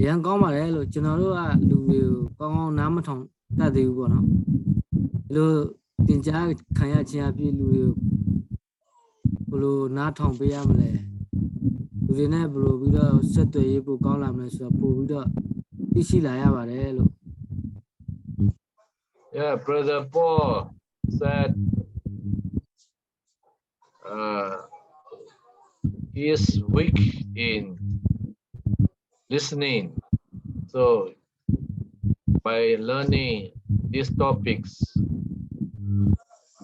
ရန်ကောင်းပါလေလို့ကျွန်တော်တို့ကလူတွေကိုကောင်းကောင်းနားမထောင်တတ်သေးဘူးပေါ့နော်ဒီလိုသင်ကြားခံရခြင်းအဖြစ်လူတွေကိုဘယ်လိုနားထောင်ပေးရမလဲလူတွေနဲ့ဘယ်လိုပြီးတော့ဆက်သွယ်ရေးပိုကောင်းလာမလဲဆိုတော့ပို့ပြီးတော့သိရှိလာရပါတယ်လို့ Yeah, brother Paul said he is weak in listening. So by learning these topics,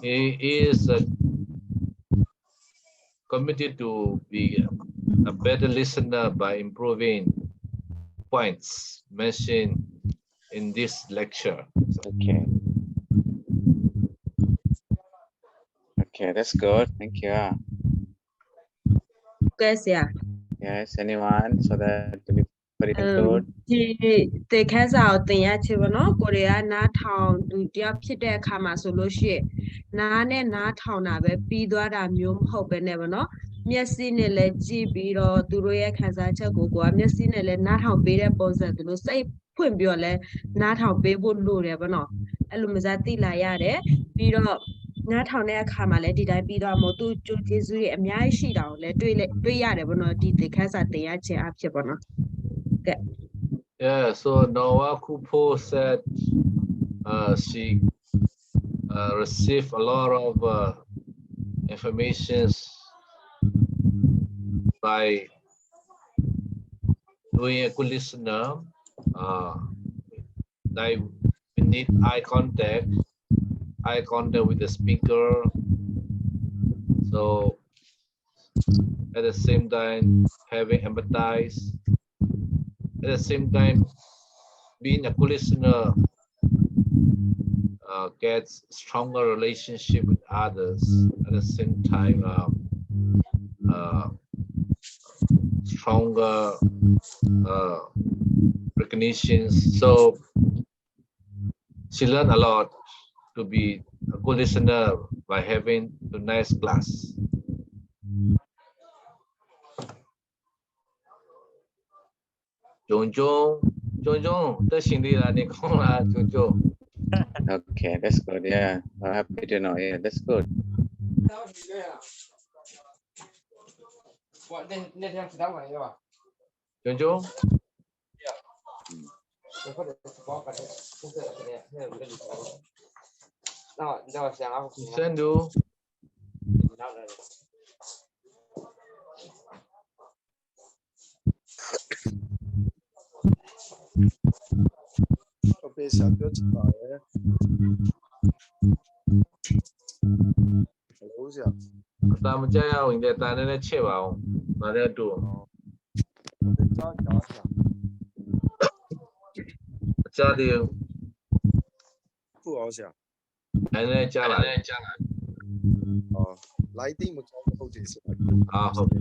he is committed to be a better listener by improving points mentioned in this lecture. Okay. Okay, that's good. Thank you. Yes, yeah. Yes, anyone? So that we conclude. ဒီတေခန်းစာကိုတင်ရချင်ပါတော့ကိုရီးယားနားထောင်သူတယောက်ဖြစ်တဲ့အခါမှာဆိုလို့ရှိရင်နားနဲ့နားထောင်တာပဲပြီးသွားတာမျိုးမဟုတ်ပဲနဲ့ဗောနော်မျက်စိနဲ့လည်းကြည့်ပြီးတော့သူတို့ရဲ့ခံစားချက်ကိုမျက်စိနဲ့လည်းနားထောင်ပေးတဲ့ပုံစံသူတို့စိတ်ဖွင့်ပြီးတော့လည်းနားထောင်ပေးဖို့လိုတယ်ဗောနော်အဲ့လိုမျိုးသိလာရတယ်ပြီးတော့နားထောင်တဲ့အခါမှာလည်းဒီတိုင်းပြီးတော့မို့သူကျူကျေးဇူးတွေအများကြီးရှိတာကိုလည်းတွေ့ရတယ်ဗောနော်ဒီတေခန်းစာတင်ရခြင်းအဖြစ်ဗောနော် Yeah, so Noah Kupo said she received a lot of information by doing a good listener. Like we need eye contact with the speaker. So at the same time, having empathize. At the same time, being a good listener gets stronger relationship with others. At the same time, stronger recognitions. So she learned a lot to be a good listener by having a nice class. Jong Jong, Jong Jong, that's Cindy la, Jong Jong. Okay, that's good. Yeah, I'm happy to know. Yeah, that's good. Jong Jong, send you. Okay, Santosh Digal. Hello, sir. 咱们家要应该单单的切吧，哪里多？家里不好想。还在家来。哦，來啲冇講好似是。啊，好嘅。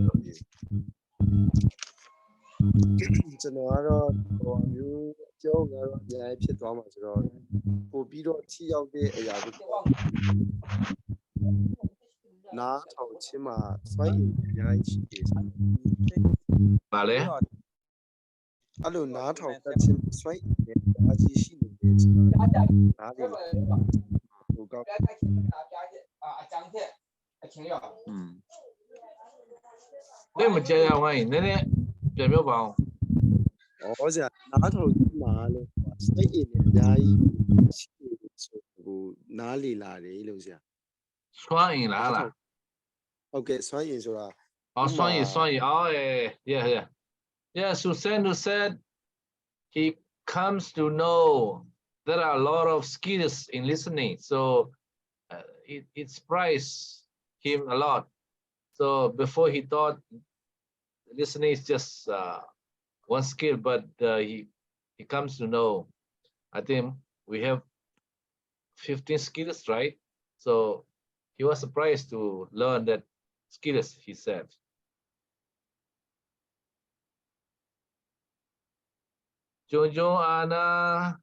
ကျွန်တော်ကတော့ဟိုမျိုးကြောင်းကတော့အများကြီးဖြစ်သွားမှာဆိုတော့ပို့ပြီးတော့ထိရောက်တဲ့အရာတွေနားထောင်ခြင်းမှာစွမ်းရည်အများကြီးရှိတယ်။ ပါလေ အဲ့လိုနားထောင်တတ်ခြင်းစွမ်းရည်အများကြီးရှိနေတယ်ဆိုတော့နားလေဟိုကောက် 你唔借呀？我你表表包。 ဩဆရာနားထောင်ခြင်းမှာလို့စွမ်းရည်အများကြီးရှိနေတယ်ဆိုကိုနားလေလာတယ်လို့ဆရာ 双赢啦啦。 ဟုတ်ကဲ့စွမ်းရည်ဆိုတာ 哦，双赢双赢哦，yeah. Susanto said he comes to know there are a lot of skills in listening, so it surprised him a lot. So before he thought listening is just one skill, but he comes to know. I think we have 15 skills, right? So he was surprised to learn that skills, he said. Jojo Anna,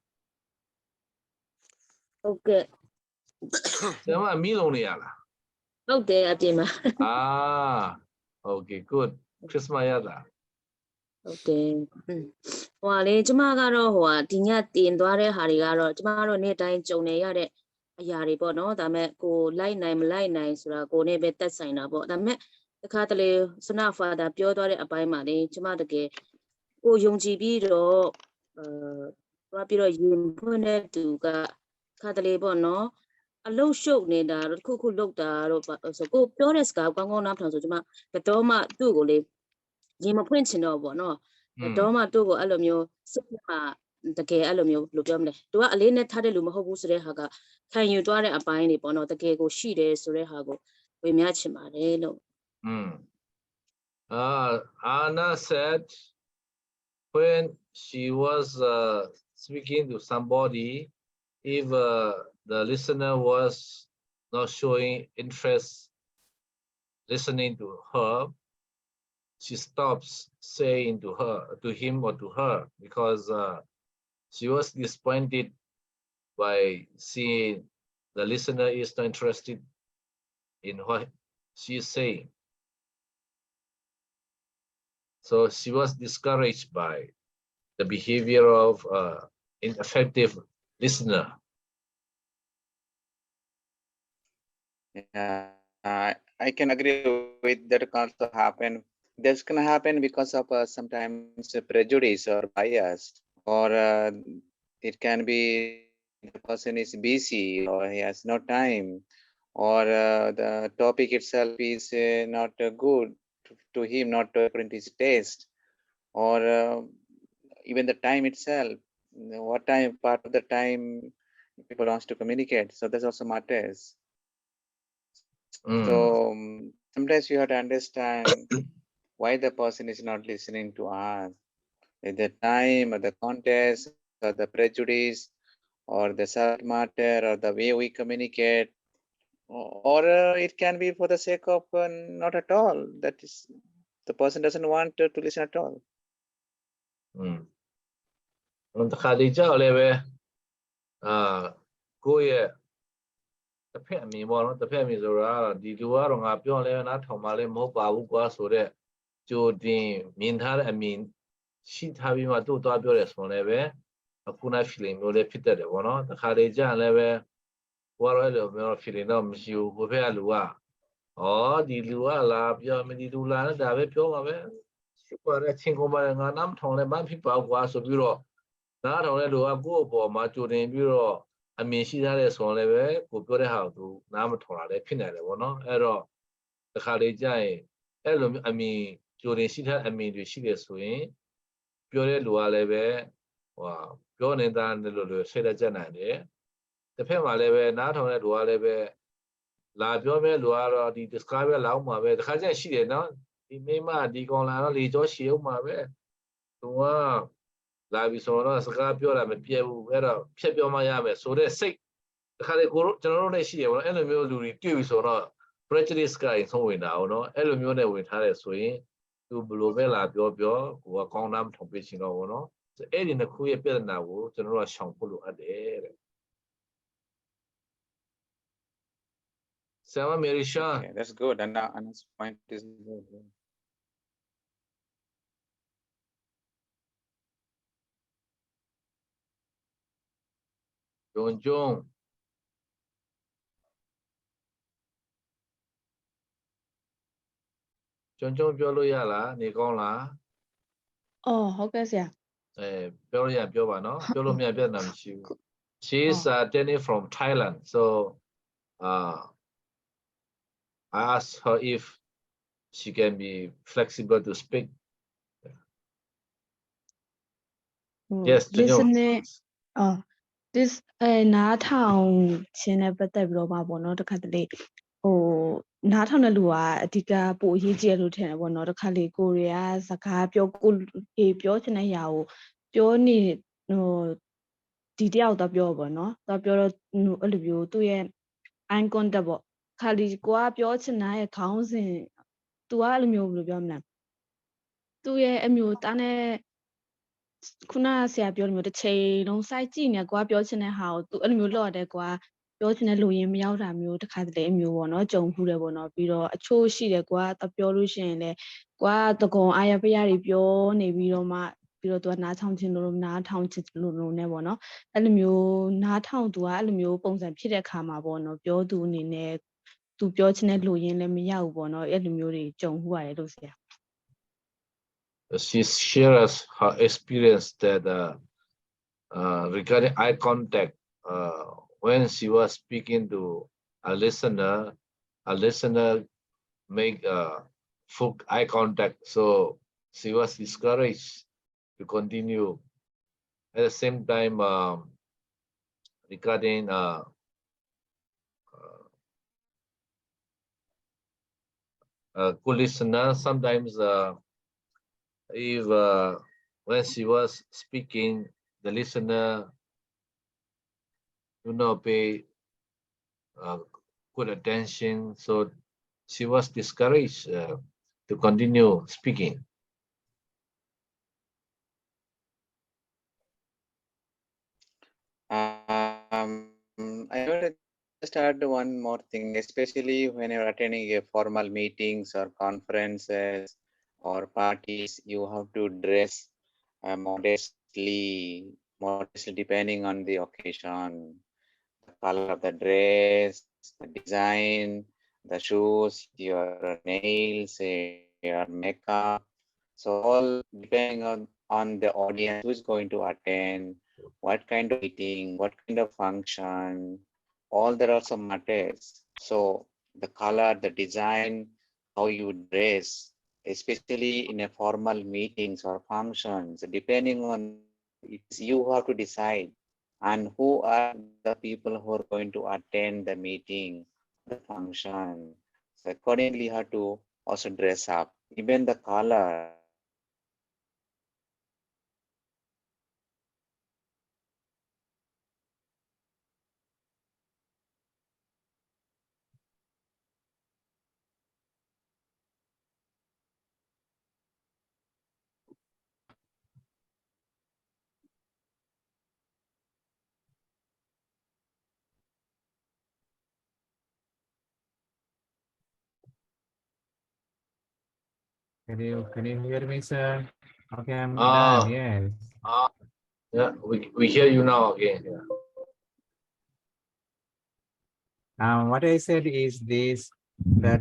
ဟုတ်ကဲ့ 怎么米龙里啊啦？ ဟုတ်တယ်အပြင်မှာ Ah, okay, good. Christmas 呀啦。 ဟုတ်တယ်ဟိုဟာလေကျမကတော့ဟိုဟာဒီညတင်သွားတဲ့ဟာတွေကတော့ကျမတို့နေ့တိုင်းကြုံနေရတဲ့အရာတွေပေါ့နော်ဒါပေမဲ့ကိုလိုက်နိုင်မလိုက်နိုင်ဆိုတာကိုနဲ့ပဲတက်ဆိုင်တာပေါ့ဒါပေမဲ့တခါတလေစနဖာသာပြောသွားတဲ့အပိုင်းမှာလေကျမတကယ်ကိုယုံကြည်ပြီးတော့သွားပြီးတော့ရင်ဖွင့်တဲ့သူကခါတလေပေါ့နော်အလုတ်ရှုပ်နေတာတော့တစ်ခုခုလုတ်တာတော့ဆိုကိုပြောတဲ့စကားကောင်းကောင်းနားထောင်ဆိုကျမဘယ်တော့မှသူ့ကိုလေရင်မဖွင့်ချင်တော့ပေါ့နော်ဘယ်တော့မှသူ့ကိုအဲ့လိုမျိုးစိတ်မှာတကယ်အဲ့လိုမျိုးလို့ပြောမလဲသူကအလေးနဲ့ထားတဲ့လူမဟုတ်ဘူးဆိုတဲ့ဟာကခံယူသွားတဲ့အပိုင်းတွေပေါ့နော်တကယ်ကိုရှိတယ်ဆိုတဲ့ဟာကိုဝေမျှချင်ပါတယ်လို့ Anna said when she was speaking to somebody, if the listener was not showing interest listening to her, she stops saying to him or to her, because she was disappointed by seeing the listener is not interested in what she is saying. So she was discouraged by the behavior of ineffective listener. Yeah, I can agree with that. Can also happen. This can happen because of sometimes prejudice or bias, or it can be the person is busy or he has no time, or the topic itself is not good to him, not according to his taste, or even the time itself. What time, part of the time people wants to communicate. So this also matters. So sometimes you have to understand why the person is not listening to us. Is the time or the context or the prejudice or the subject matter or the way we communicate, or it can be for the sake of not at all. That is the person doesn't want to listen at all. တခါလေကြောက်လည်းပဲကိုယ့်ရဲ့တစ်ဖက်အမြင်ပေါ့နော်တစ်ဖက်အမြင်ဆိုတာဒီလူကတော့ငါပြောလဲနားထောင်မှလည်းမဟုတ်ပါဘူးကွာဆိုတော့ကြိုတင်မြင်ထားတဲ့အမြင်ရှိထားပြီးမှသူ့သွားပြောတယ်ဆိုလည်းပဲအခုန feeling မျိုးလည်းဖြစ်တတ်တယ်ပေါ့နော်တခါလေကြာလည်းပဲကိုကတော့အဲ့လိုမျိုး feeling တော့မရှိဘူးကိုဖက်ကလူကဒီလူကလာပြောမဒီလူလာနဲ့ဒါပဲပြောမှာပဲရှိပါတဲ့ချင်းကုန်ပါငါနားမထောင်လဲမဖြစ်ပါဘူးကွာဆိုပြီးတော့နားထောင်တဲ့လူကကိုယ့်အပေါ်မှာကြိုတင်ပြီးတော့အမြင်ရှိထားတဲ့ဆိုရင်လည်းပဲကိုပြောတဲ့ဟာကိုသူနားမထောင်တာလည်းဖြစ်နိုင်တယ်ပေါ့နော်အဲ့တော့တခါလေကြာရင်အဲ့လိုမျိုးအမြင်ကြိုတင်ရှိထားအမြင်တွေရှိတယ်ဆိုရင်ပြောတဲ့လူကလည်းပဲပြောနေတာလို့ဆိတ်လက်ကျနိုင်တယ်တစ်ဖက်မှာလည်းပဲနားထောင်တဲ့လူကလည်းပဲလာပြောမဲ့လူကတော့ဒီ describe ပဲလောက်မှာပဲတခါကျရှိတယ်နော်ဒီမိမဒီကောင်လာတော့လေကြောရှည်အောင်မှာပဲသူကလာပြီးဆိုတော့စကားပြောတာမပြတ်ဘူးအဲ့တော့ဖြတ်ပြောမှရမယ်ဆိုတဲ့စိတ်တခါလေကျွန်တော်တို့လည်းရှိရပါတော့အဲ့လိုမျိုးလူတွေတွေ့ပြီဆိုတော့ prejudice ကရင်ဆုံးဝင်တာအောင်နော်အဲ့လိုမျိုးနဲ့ဝင်ထားတယ်ဆိုရင်သူဘလို့ပဲလာပြောကိုကကောင်းတာမထုံပြချင်တော့ဘူးနော်အဲ့ဒီနှစ်ခုရဲ့ပြဿနာကိုကျွန်တော်တို့ကရှောင်ဖို့လိုအပ်တယ်တဲ့ဆရာမမေရီရှာ Okay, that's good. And Anna's point is good. Jong ပြောလို့ရလားနေကောင်းလားဟုတ်ကဲ့ဆရာပြောလို့ရပြောပါနော်ပြောလို့မရပြဿနာမရှိဘူး She is attending from Thailand so I asked her if she can be flexible to speak yes listening this နားထောင်ခြင်းနဲ့ပတ်သက်ပြီးတော့မှာပေါ့နော်တခါတလေနားထောင်တဲ့လူကအဓိကပိုအရေးကြီးတယ်လို့ထင်တယ်ပေါ့နော်တခါလေကိုရီးယားစကားပြောပြောချင်တဲ့အရာကိုပြောနေဒီတယောက်တော့ပြောပေါ့နော်တော့ပြောတော့အဲ့လိုမျိုးသူ့ရဲ့ eye contact ပေါ့ခါလီကိုကပြောချင်တဲ့ခေါင်းစဉ် तू ကအဲ့လိုမျိုးဘယ်လိုပြောမလဲသူ့ရဲ့အမျိုးသားနဲ့ခုနဆရာပြောလို့မျိုးတစ်ချိန်လုံးစိုက်ကြည့်နေကွာပြောချင်တဲ့ဟာကို तू အဲ့လိုမျိုးလောက်ရတယ်ကွာပြောချင်တဲ့လူရင်းမရောက်တာမျိုးတစ်ခါတလေအမျိုးပေါ့နော်ကြုံဖူးတယ်ပေါ့နော်ပြီးတော့အချို့ရှိတယ်ကွာတပြောလို့ရှိရင်လေကွာတကုံအာရဖရတွေပြောနေပြီးတော့မှပြီးတော့ तू ကနားထောင်ခြင်းလို့နားထောင်ခြင်းလို့နဲ့ပေါ့နော်အဲ့လိုမျိုးနားထောင် तू ကအဲ့လိုမျိုးပုံစံဖြစ်တဲ့အခါမှာပေါ့နော်ပြောသူအနေနဲ့ तू ပြောချင်တဲ့လူရင်းလည်းမရောက်ဘူးပေါ့နော်အဲ့လိုမျိုးတွေကြုံဖူးရတယ်လို့ဆရာ She shares her experience that regarding eye contact when she was speaking to a listener make full eye contact so she was discouraged to continue at the same time regarding good listener sometimes if when she was speaking the listener do not pay good attention so she was discouraged to continue speaking I want to just add one more thing, especially when you're attending a formal meetings or conferences or parties, you have to dress modestly depending on the occasion, the color of the dress, the design, the shoes, your nails, your makeup. So all depending on the audience who is going to attend, what kind of meeting, what kind of function, all that also matters. So the color, the design, how you dress, especially in a formal meetings or functions, depending on it's you have to decide and who are the people who are going to attend the meeting, the function. So accordingly you have to also dress up. Even the color, Can you hear me, sir? Okay, I'm Ah. done. Yes. Yeah, we hear you now again. Yeah. What I said is this, that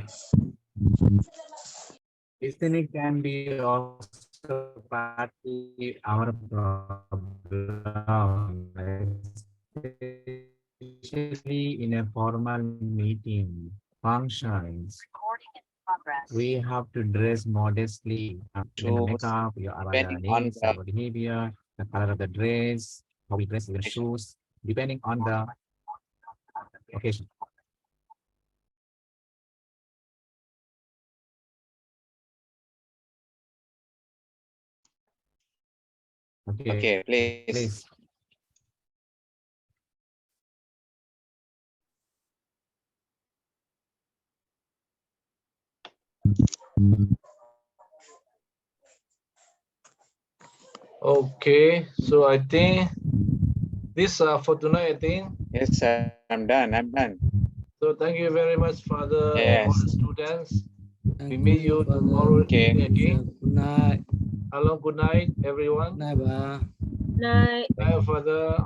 listening can be also partly our problem, especially in a formal meeting, functions. We have to dress modestly, the Shoes, makeup, your depending on awareness, the our behavior, the color of the dress, how we dress, even occasion. shoes, depending on the occasion. Okay, please. Please. Okay, so I think this for tonight, I think. Yes, sir, I'm done. I'm done. So thank you very much, Father, and all Yes. the students. Thank We meet you Father. tomorrow Okay. again. Good night. Hello, good night, everyone. Good night, ba. Night. Bye, Father.